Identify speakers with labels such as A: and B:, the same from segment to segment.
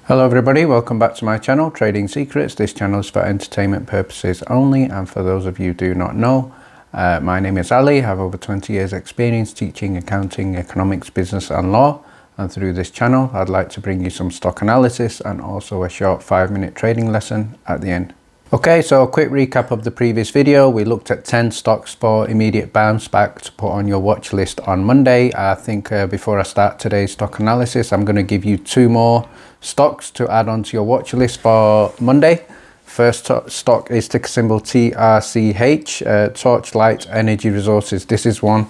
A: Hello everybody, welcome back to my channel, Trading Secrets. This channel is for entertainment purposes only, and for those of you who do not know, my name is Ali. I have over 20 years experience teaching accounting, economics, business and law, and through this channel I'd like to bring you some stock analysis and also a short 5-minute trading lesson at the end. Okay, so a quick recap of the previous video. We looked at 10 stocks for immediate bounce back to put on your watch list on Monday. I think before I start today's stock analysis, I'm going to give you 2 more stocks to add onto your watch list for Monday. First stock is ticker symbol TRCH, Torchlight Energy Resources. This is one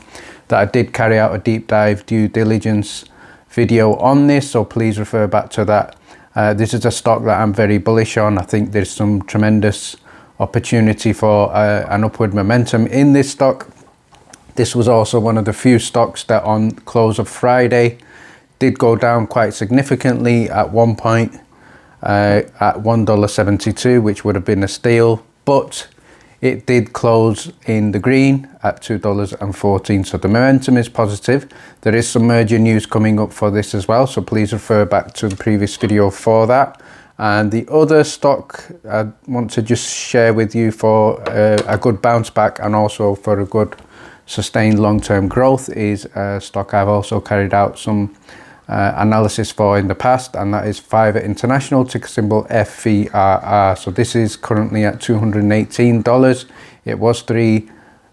A: that I did carry out a deep dive due diligence video on this, so please refer back to that. This is a stock that I'm very bullish on. I think there's some tremendous opportunity for an upward momentum in this stock. This was also one of the few stocks that on close of Friday did go down quite significantly at one point at $1.72, which would have been a steal, but it did close in the green at $2.14. So the momentum is positive. There is some merger news coming up for this as well, so please refer back to the previous video for that. And the other stock I want to just share with you for a good bounce back and also for a good sustained long-term growth is a stock I've also carried out some analysis for in the past, and that is Fiverr International, ticker symbol FVRR. So this is currently at $218. It was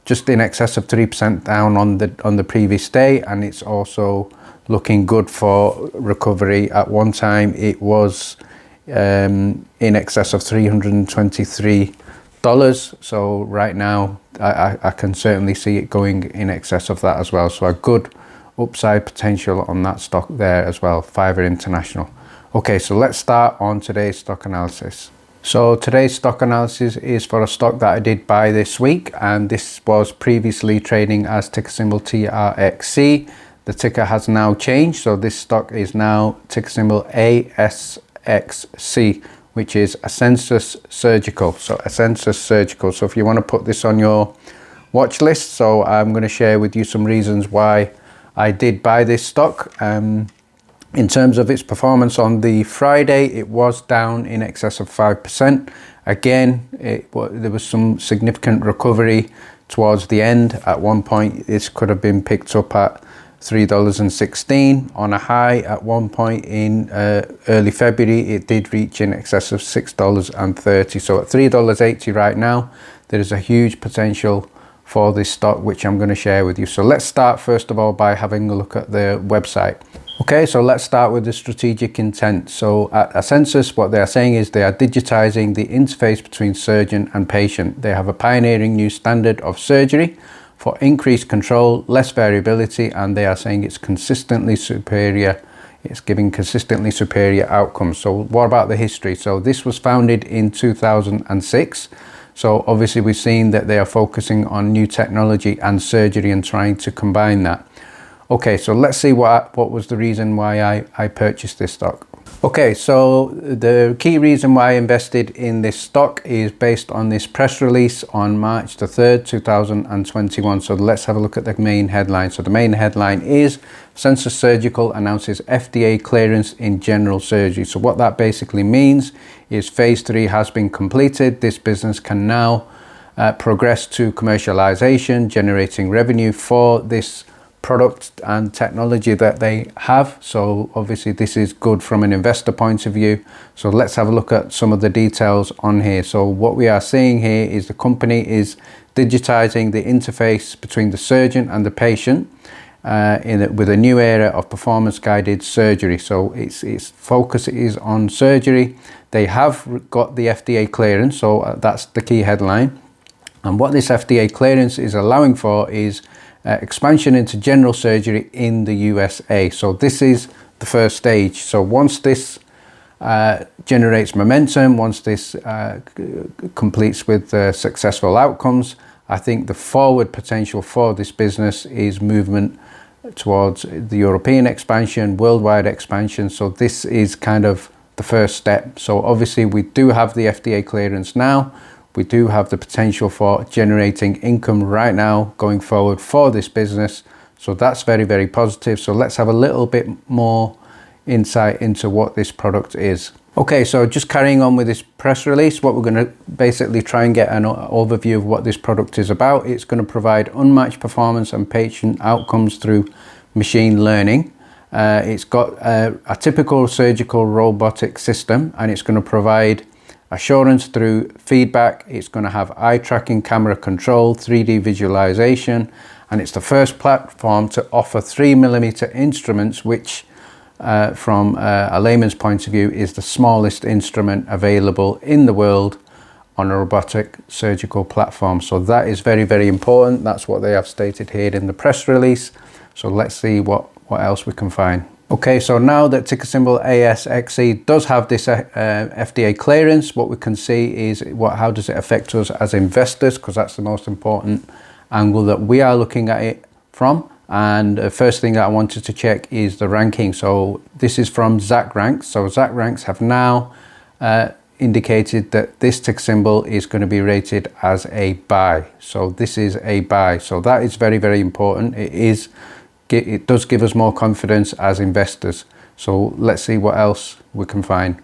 A: just in excess of 3% down on the previous day, and it's also looking good for recovery. At one time it was in excess of $323. So right now I can certainly see it going in excess of that as well. So a good upside potential on that stock there as well, Fiverr International. Okay, so let's start on today's stock analysis. So today's stock analysis is for a stock that I did buy this week, and this was previously trading as ticker symbol TRXC. The ticker has now changed, so this stock is now ticker symbol ASXC, which is Asensus Surgical. So Asensus Surgical. So if you want to put this on your watch list, so I'm going to share with you some reasons why I did buy this stock. In terms of its performance on the Friday, it was down in excess of 5%. Again, there was some significant recovery towards the end. At one point, this could have been picked up at $3.16 on a high. At one point in early February, it did reach in excess of $6.30. So at $3.80 right now, there is a huge potential for this stock, which I'm going to share with you. So let's start first of all by having a look at the website. Okay, so let's start with the strategic intent. So at Asensus, what they are saying is they are digitizing the interface between surgeon and patient. They have a pioneering new standard of surgery for increased control, less variability, and they are saying it's consistently superior. It's giving consistently superior outcomes. So what about the history? So this was founded in 2006. So obviously we've seen that they are focusing on new technology and surgery and trying to combine that. Okay, so let's see what was the reason why I purchased this stock. Okay, so the key reason why I invested in this stock is based on this press release on March the 3rd, 2021. So let's have a look at the main headline. So the main headline is Asensus Surgical announces FDA clearance in general surgery. So what that basically means is phase 3 has been completed. This business can now progress to commercialization, generating revenue for this product and technology that they have. So obviously this is good from an investor point of view. So let's have a look at some of the details on here. So what we are seeing here is the company is digitizing the interface between the surgeon and the patient with a new era of performance guided surgery. So its focus is on surgery. They have got the FDA clearance, so that's the key headline. And what this FDA clearance is allowing for is expansion into general surgery in the USA. So this is the first stage. So once this generates momentum, once this completes with successful outcomes, I think the forward potential for this business is movement towards the European expansion, worldwide expansion. So this is kind of the first step. So obviously we do have the FDA clearance now. We do have the potential for generating income right now going forward for this business. So that's very, very positive. So let's have a little bit more insight into what this product is. Okay, so just carrying on with this press release, what we're going to basically try and get an overview of what this product is about. It's going to provide unmatched performance and patient outcomes through machine learning. It's got a typical surgical robotic system, and it's going to provide assurance through feedback. It's going to have eye tracking, camera control, 3D visualization, and it's the first platform to offer 3mm instruments, which from a layman's point of view is the smallest instrument available in the world on a robotic surgical platform. So that is very, very important. That's what they have stated here in the press release. So let's see what else we can find. Okay, so now that ticker symbol ASXC does have this FDA clearance, what we can see is how does it affect us as investors, because that's the most important angle that we are looking at it from. And the first thing that I wanted to check is the ranking. So this is from ZachRanks. So ZachRanks have now indicated that this ticker symbol is going to be rated as a buy. So this is a buy. So that is very, very important. It does give us more confidence as investors. So let's see what else we can find.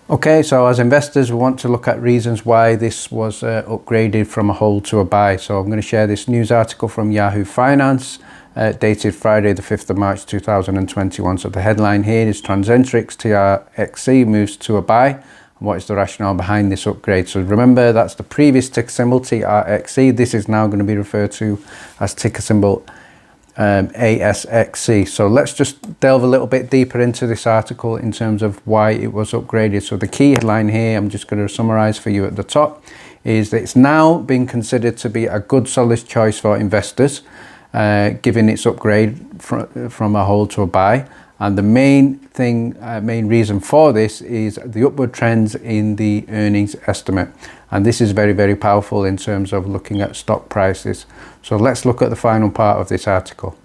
A: Okay, so as investors, we want to look at reasons why this was upgraded from a hold to a buy. So I'm going to share this news article from Yahoo Finance, dated Friday the 5th of March 2021. So the headline here is Transentrix TRXC moves to a buy. And what is the rationale behind this upgrade? So remember, that's the previous ticker symbol TRXC. This is now going to be referred to as ticker symbol ASXC. So let's just delve a little bit deeper into this article in terms of why it was upgraded. So the key headline here, I'm just going to summarize for you at the top, is that it's now being considered to be a good solid choice for investors, given its upgrade from a hold to a buy. And the main reason for this is the upward trends in the earnings estimate. And this is very, very powerful in terms of looking at stock prices. So let's look at the final part of this article.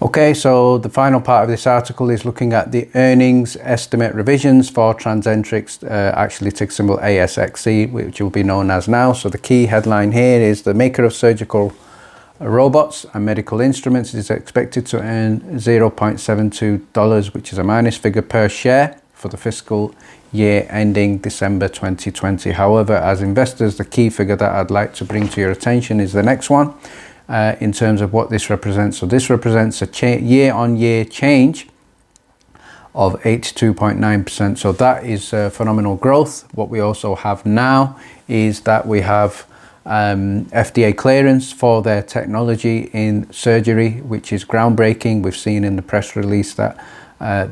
A: Okay, so the final part of this article is looking at the earnings estimate revisions for Transentrix, actually ticker symbol ASXC, which will be known as now. So the key headline here is the maker of surgical robots and medical instruments is expected to earn $0.72, which is a minus figure per share for the fiscal year ending December 2020. However, as investors, the key figure that I'd like to bring to your attention is the next one in terms of what this represents. So this represents a year-on-year change of 82.9%. So that is phenomenal growth. What we also have now is that we have FDA clearance for their technology in surgery, which is groundbreaking. We've seen in the press release that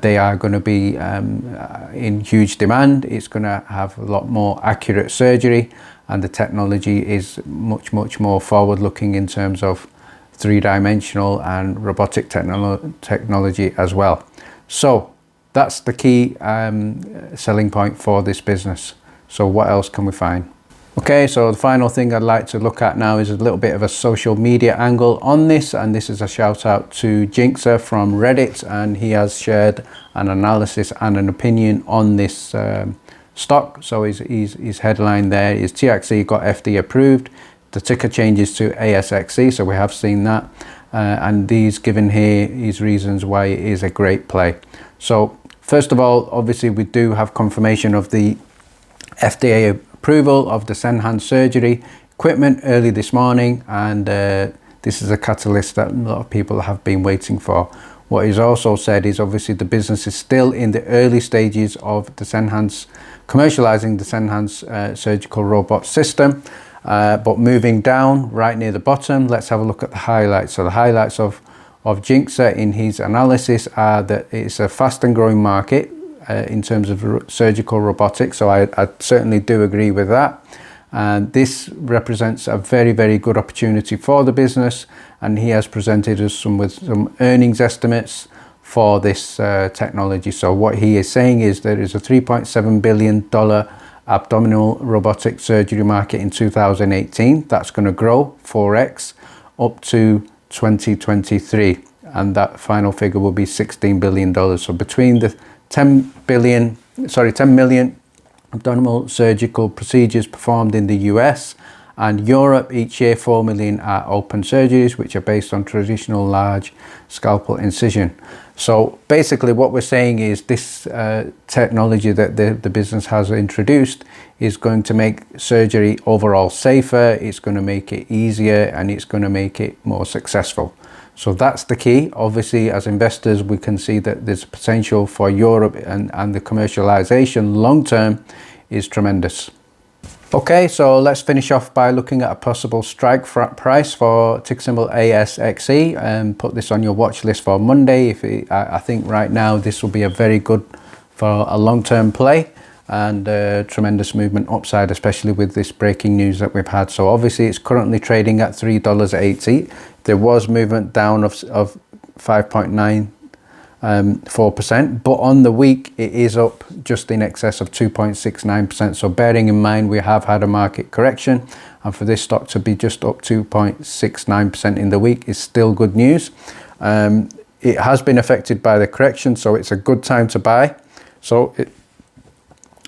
A: they are going to be in huge demand. It's going to have a lot more accurate surgery, and the technology is much more forward looking in terms of three-dimensional and robotic technology as well. So that's the key selling point for this business. So what else can we find? Okay, so the final thing I'd like to look at now is a little bit of a social media angle on this, and this is a shout out to Jinxer from Reddit, and he has shared an analysis and an opinion on this stock. So his headline there is TRXC got FDA approved, the ticker changes to ASXC, so we have seen that, and these given here is reasons why it is a great play. So first of all, obviously we do have confirmation of the FDA approval of the Senhance surgery equipment early this morning, and this is a catalyst that a lot of people have been waiting for. What is also said is obviously the business is still in the early stages of the Senhance, commercializing the Senhance surgical robot system, but moving down right near the bottom, let's have a look at the highlights. So the highlights of Jinxer in his analysis are that it's a fast and growing market in terms of surgical robotics, so I certainly do agree with that, and this represents a very good opportunity for the business, and he has presented us with some earnings estimates for this technology. So what he is saying is there is a $3.7 billion abdominal robotic surgery market in 2018 that's going to grow 4x up to 2023, and that final figure will be $16 billion. So between the 10 million abdominal surgical procedures performed in the US And Europe, each year 4 million are open surgeries, which are based on traditional large scalpel incision. So basically what we're saying is this technology that the business has introduced is going to make surgery overall safer, it's going to make it easier, and it's going to make it more successful. So that's the key. Obviously, as investors, we can see that there's potential for Europe, and the commercialization long term is tremendous. Okay, so let's finish off by looking at a possible strike price for ticker symbol ASXC, and put this on your watch list for Monday. I think right now this will be a very good for a long-term play, and tremendous movement upside, especially with this breaking news that we've had. So obviously it's currently trading at $3.80. There was movement down of 5.94%, but on the week it is up just in excess of 2.69%. So bearing in mind we have had a market correction, and for this stock to be just up 2.69% in the week is still good news. It has been affected by the correction, so it's a good time to buy. So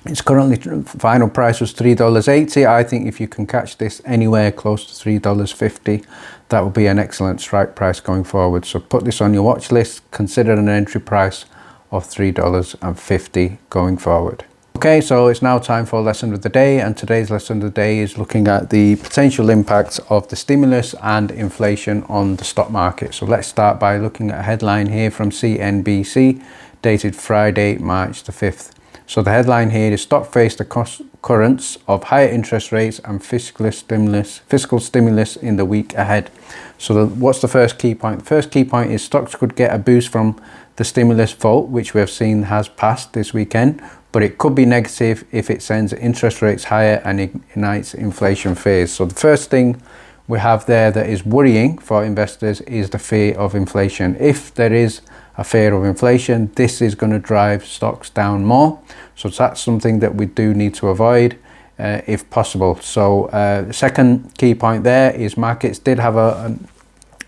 A: its currently final price was $3.80. I think if you can catch this anywhere close to $3.50, that will be an excellent strike price going forward. So put this on your watch list. Consider an entry price of $3.50 going forward. Okay, so it's now time for lesson of the day, and today's lesson of the day is looking at the potential impacts of the stimulus and inflation on the stock market. So let's start by looking at a headline here from CNBC dated Friday, March the 5th. So the headline here is stock faced the concurrence of higher interest rates and fiscal stimulus in the week ahead. So what's the first key point? The first key point is stocks could get a boost from the stimulus vote, which we have seen has passed this weekend, but it could be negative if it sends interest rates higher and ignites inflation fears. So the first thing we have there that is worrying for investors is the fear of inflation. If there is a fear of inflation, this is going to drive stocks down more. So that's something that we do need to avoid if possible. So the second key point there is markets did have a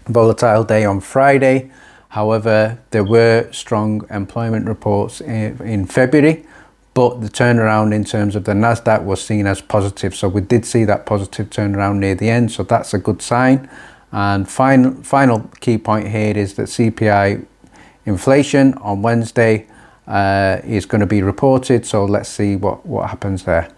A: volatile day on Friday. However, there were strong employment reports in February, but the turnaround in terms of the Nasdaq was seen as positive. So we did see that positive turnaround near the end. So that's a good sign. And final key point here is that CPI inflation on Wednesday is going to be reported, so let's see what happens there.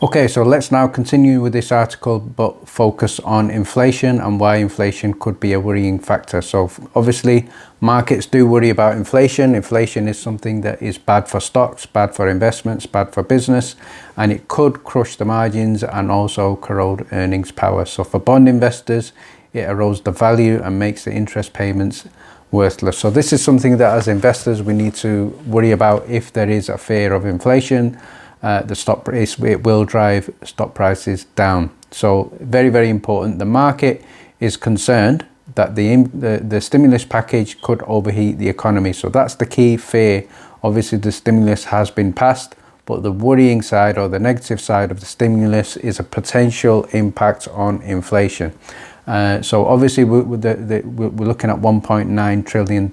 A: Okay, so let's now continue with this article, but focus on inflation and why inflation could be a worrying factor. So obviously markets do worry about inflation. Inflation is something that is bad for stocks, bad for investments, bad for business, and it could crush the margins and also corrode earnings power. So for bond investors, it erodes the value and makes the interest payments worthless. So this is something that as investors we need to worry about. If there is a fear of inflation, the stock price, it will drive stock prices down. So very, very important. The market is concerned that the stimulus package could overheat the economy. So that's the key fear. Obviously the stimulus has been passed, but the worrying side or the negative side of the stimulus is a potential impact on inflation. So obviously we're looking at $1.9 trillion.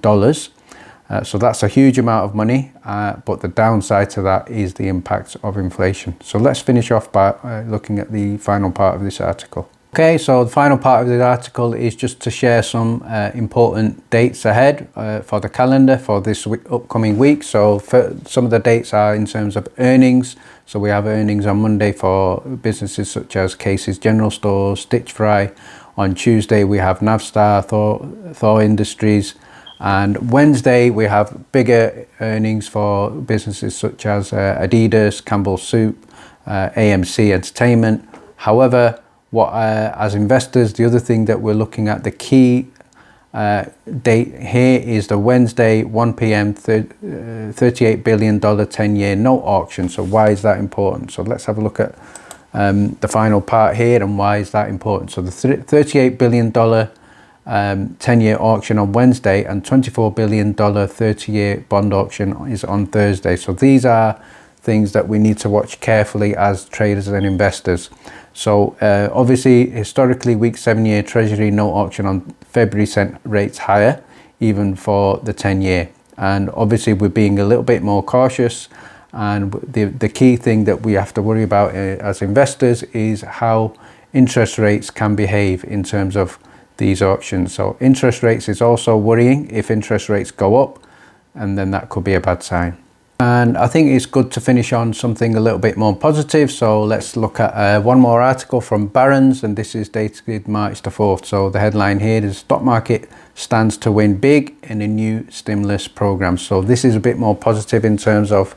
A: So that's a huge amount of money, but the downside to that is the impact of inflation. So let's finish off by looking at the final part of this article. Okay, so the final part of the article is just to share some important dates ahead for the calendar for this upcoming week. So some of the dates are in terms of earnings. So we have earnings on Monday for businesses such as Casey's General Stores, Stitch Fry. On Tuesday we have Navstar, Thor Industries. And Wednesday we have bigger earnings for businesses such as Adidas, Campbell's Soup, AMC Entertainment. However, as investors, the other thing that we're looking at, the key date here is the Wednesday 1 p.m. $38 billion 10-year note auction. So why is that important? So let's have a look at the final part here and why is that important. So the $38 billion 10-year auction on Wednesday and $24 billion 30-year bond auction is on Thursday. So these are things that we need to watch carefully as traders and investors. So obviously historically week 7-year Treasury note auction on February sent rates higher even for the 10-year, and obviously we're being a little bit more cautious, and the key thing that we have to worry about as investors is how interest rates can behave in terms of these auctions. So interest rates is also worrying. If interest rates go up, and then that could be a bad sign. And I think it's good to finish on something a little bit more positive. So let's look at one more article from Barron's, and this is dated March the 4th. So the headline here is stock market stands to win big in a new stimulus program. So this is a bit more positive in terms of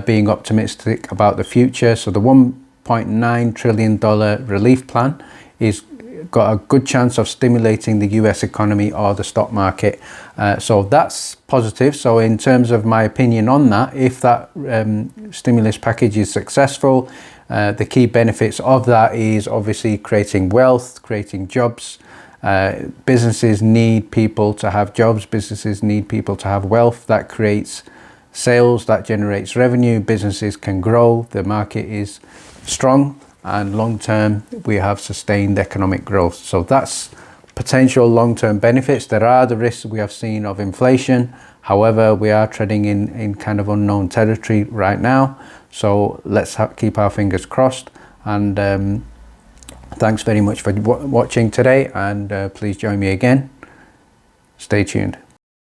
A: being optimistic about the future. So the $1.9 trillion relief plan is got a good chance of stimulating the US economy or the stock market. So that's positive. So in terms of my opinion on that, if that stimulus package is successful, the key benefits of that is obviously creating wealth, creating jobs. Businesses need people to have jobs. Businesses need people to have wealth. That creates sales, that generates revenue. Businesses can grow. The market is strong. And long term, we have sustained economic growth. So that's potential long-term benefits. There are the risks we have seen of inflation. However, we are treading in kind of unknown territory right now. So let's keep our fingers crossed. And thanks very much for watching today. And please join me again. Stay tuned.